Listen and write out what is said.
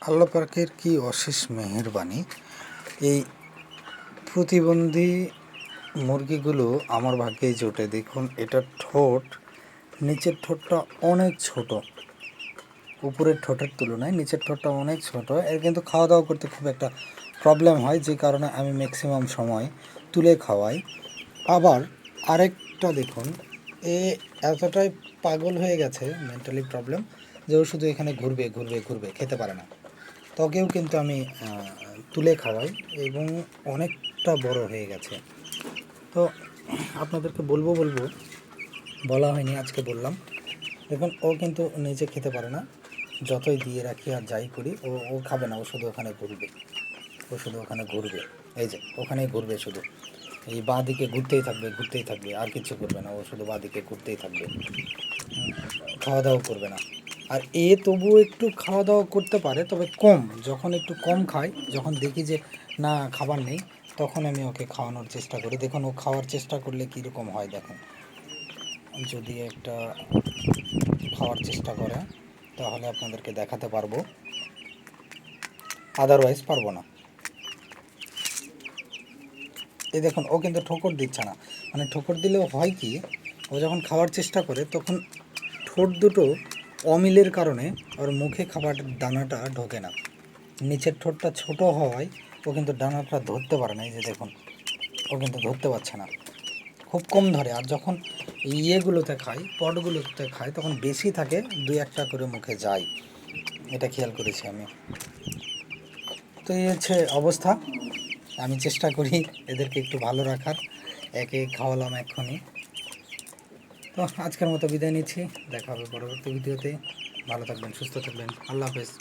আল্লাহ পাকের কি অশেষ মেহেরবানি। এই প্রতিবন্ধী মুরগিগুলো আমার ভাগ্যেই জোটে। দেখুন, এটার ঠোঁট, নিচের ঠোঁটটা অনেক ছোট, উপরের ঠোঁটের তুলনায় নিচের ঠোঁটটা অনেক ছোট। এর কিন্তু খাওয়া দাওয়া করতে খুব একটা প্রবলেম হয়, যে কারণে আমি ম্যাক্সিমাম সময় তুলে খাওয়াই। আবার আরেকটা দেখুন, এ এতটাই পাগল হয়ে গেছে, মেন্টালি প্রবলেম, যে ও শুধু এখানে ঘুরবে ঘুরবে ঘুরবে, খেতে পারে না। তকেও কিন্তু আমি তুলে খাওয়াই এবং অনেকটা বড় হয়ে গেছে। তো আপনাদেরকে বলবো বলা হয়নি, আজকে বললাম। দেখুন, ও কিন্তু নিজে খেতে পারে না, যতই দিয়ে রাখি আর যাই করি, ও ও খাবে না। ও শুধু ওখানে ঘুরবে, ও শুধু ওখানে ঘুরবে, এই যে ওখানেই ঘুরবে, শুধু এই বাঁ দিকে ঘুরতেই থাকবে ঘুরতেই থাকবে, আর কিছু করবে না। ও শুধু বাঁ দিকে ঘুরতেই থাকবে, খাওয়া দাওয়া করবে না। আর এ তবুও একটু খাওয়া দাওয়া করতে পারে, তবে কম। যখন একটু কম খায়, যখন দেখি যে না খাবার নেই, তখন আমি ওকে খাওয়ানোর চেষ্টা করি। দেখুন, ও খাওয়ার চেষ্টা করলে কীরকম হয় দেখুন। যদি একটা খাওয়ার চেষ্টা করে তাহলে আপনাদেরকে দেখাতে পারবো, আদারওয়াইজ পারবো না। এই দেখুন, ও কিন্তু ঠোকর দিচ্ছে না। মানে ঠোকর দিলেও হয় কি, ও যখন খাওয়ার চেষ্টা করে তখন ঠোঁট দুটো অমিলের কারণে ওর মুখে খাবার দানাটা ঢোকে না। নিচের ঠোঁটটা ছোট হওয়ায় ও কিন্তু দানাটা ধরতে পারে না। এই যে দেখুন, ও কিন্তু ধরতে পারছে না, খুব কম ধরে। আর যখন ইয়েগুলোতে খায়, পটগুলোতে খায়, তখন বেশি থাকে, দুই একটা করে মুখে যায়। এটা খেয়াল করেছি আমি। তো এই হচ্ছে অবস্থা। আমি চেষ্টা করি এদেরকে একটু ভালো রাখার, একে খাওয়ালাম এক্ষুনি। তো আজকের মতো বিদায় নিচ্ছি, দেখা হবে পরবর্তী ভিডিওতে। ভালো থাকবেন, সুস্থ থাকবেন, আল্লাহ হাফেজ।